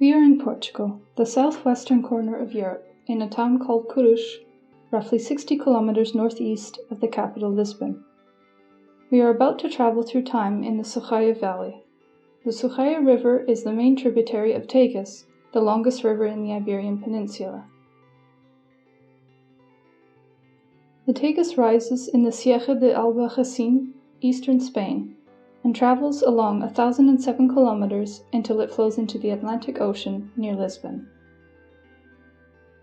We are in Portugal, the southwestern corner of Europe, in a town called Coruche, roughly 60 kilometers northeast of the capital Lisbon. We are about to travel through time in the SHOUTOUT Valley. The SHOUTOUT River is the main tributary of Tagus, the longest river in the Iberian Peninsula. The Tagus rises in the Sierra de Albarracin, eastern Spain, and travels along 1,007 kilometers until it flows into the Atlantic Ocean near Lisbon.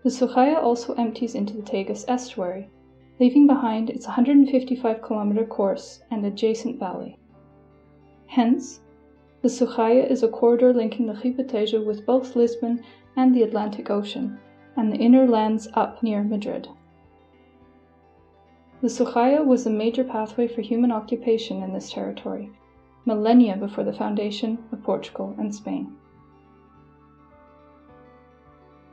The SHOUTOUT also empties into the Tagus estuary, leaving behind its 155-kilometer course and adjacent valley. Hence, the SHOUTOUT is a corridor linking the Ribatejo with both Lisbon and the Atlantic Ocean, and the inner lands up near Madrid. The SHOUTOUT was a major pathway for human occupation in this territory, millennia before the foundation of Portugal and Spain.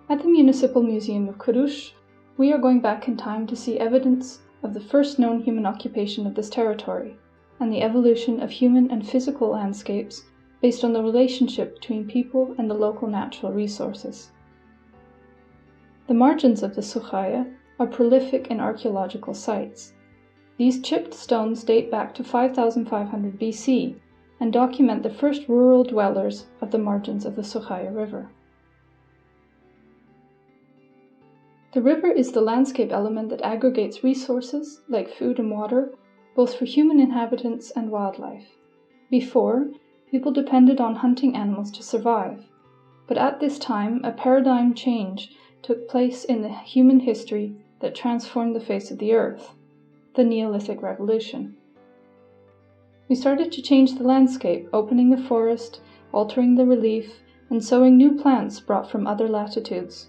At the Municipal Museum of Coruche, we are going back in time to see evidence of the first known human occupation of this territory, and the evolution of human and physical landscapes based on the relationship between people and the local natural resources. The margins of the SHOUTOUT are prolific in archaeological sites. These chipped stones date back to 5,500 BC and document the first rural dwellers of the margins of the SHOUTOUT River. The river is the landscape element that aggregates resources, like food and water, both for human inhabitants and wildlife. Before, people depended on hunting animals to survive, but at this time a paradigm change took place in the human history that transformed the face of the earth, the Neolithic Revolution. We started to change the landscape, opening the forest, altering the relief, and sowing new plants brought from other latitudes.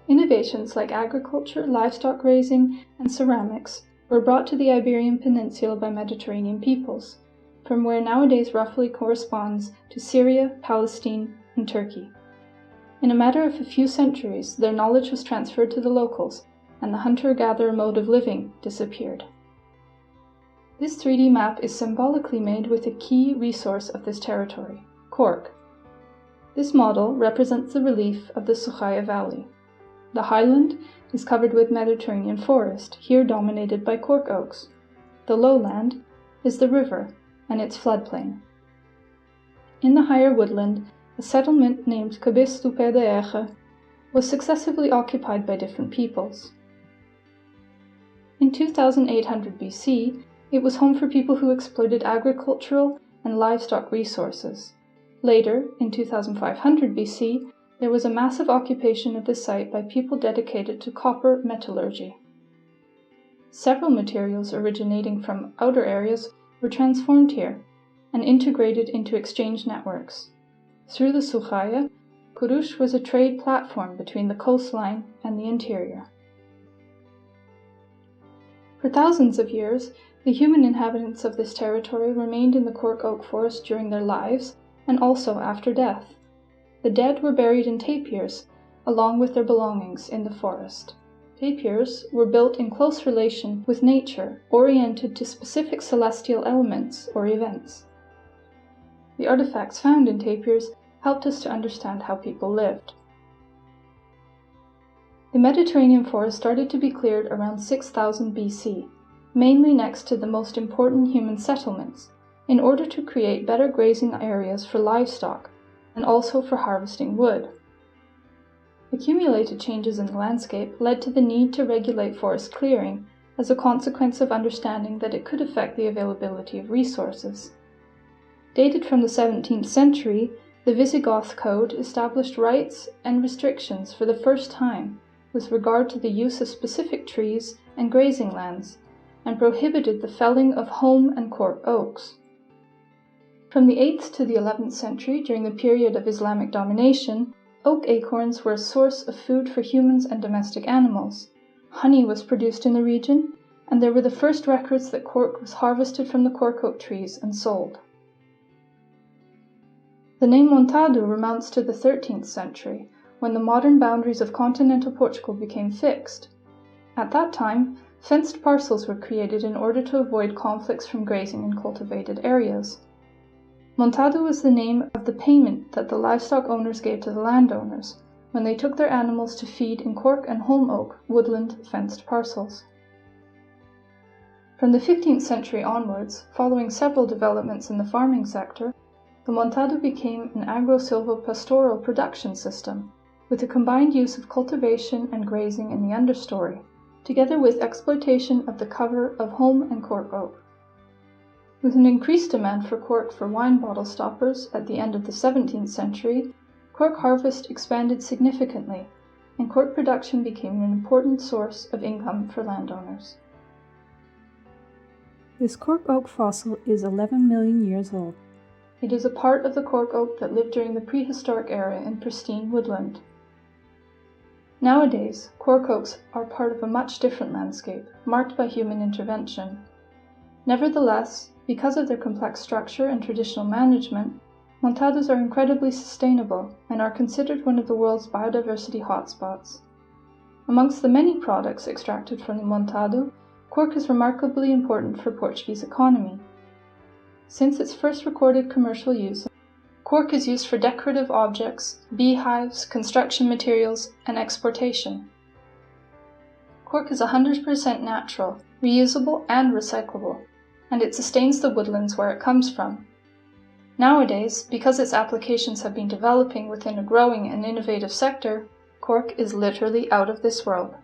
Innovations like agriculture, livestock raising, and ceramics were brought to the Iberian Peninsula by Mediterranean peoples, from where nowadays roughly corresponds to Syria, Palestine, and Turkey. In a matter of a few centuries, their knowledge was transferred to the locals, and the hunter-gatherer mode of living disappeared. This 3D map is symbolically made with a key resource of this territory, cork. This model represents the relief of the SHOUTOUT Valley. The highland is covered with Mediterranean forest, here dominated by cork oaks. The lowland is the river and its floodplain. In the higher woodland, a settlement named Cabeça do Pé da Erra was successively occupied by different peoples. In 2800 BC, it was home for people who exploited agricultural and livestock resources. Later, in 2500 BC, there was a massive occupation of the site by people dedicated to copper metallurgy. Several materials originating from outer areas were transformed here and integrated into exchange networks. Through the SHOUTOUT, Coruche was a trade platform between the coastline and the interior. For thousands of years, the human inhabitants of this territory remained in the cork oak forest during their lives and also after death. The dead were buried in tapirs, along with their belongings in the forest. Tapirs were built in close relation with nature, oriented to specific celestial elements or events. The artifacts found in tapirs helped us to understand how people lived. The Mediterranean forest started to be cleared around 6000 BC, mainly next to the most important human settlements, in order to create better grazing areas for livestock and also for harvesting wood. Accumulated changes in the landscape led to the need to regulate forest clearing as a consequence of understanding that it could affect the availability of resources. Dated from the 17th century, the Visigoth Code established rights and restrictions for the first time with regard to the use of specific trees and grazing lands, and prohibited the felling of home and cork oaks. From the 8th to the 11th century, during the period of Islamic domination, oak acorns were a source of food for humans and domestic animals. Honey was produced in the region, and there were the first records that cork was harvested from the cork oak trees and sold. The name montado remounts to the 13th century, when the modern boundaries of continental Portugal became fixed. At that time, fenced parcels were created in order to avoid conflicts from grazing in cultivated areas. Montado was the name of the payment that the livestock owners gave to the landowners when they took their animals to feed in cork and holm oak woodland fenced parcels. From the 15th century onwards, following several developments in the farming sector, the montado became an agro-silvopastoral production system, with a combined use of cultivation and grazing in the understory, together with exploitation of the cover of holm and cork oak. With an increased demand for cork for wine bottle stoppers at the end of the 17th century, cork harvest expanded significantly, and cork production became an important source of income for landowners. This cork oak fossil is 11 million years old. It is a part of the cork oak that lived during the prehistoric era in pristine woodland. Nowadays, cork oaks are part of a much different landscape, marked by human intervention. Nevertheless, because of their complex structure and traditional management, montados are incredibly sustainable and are considered one of the world's biodiversity hotspots. Amongst the many products extracted from the montado, cork is remarkably important for Portuguese economy. Since its first recorded commercial use, cork is used for decorative objects, beehives, construction materials, and exportation. Cork is 100% natural, reusable, and recyclable, and it sustains the woodlands where it comes from. Nowadays, because its applications have been developing within a growing and innovative sector, cork is literally out of this world.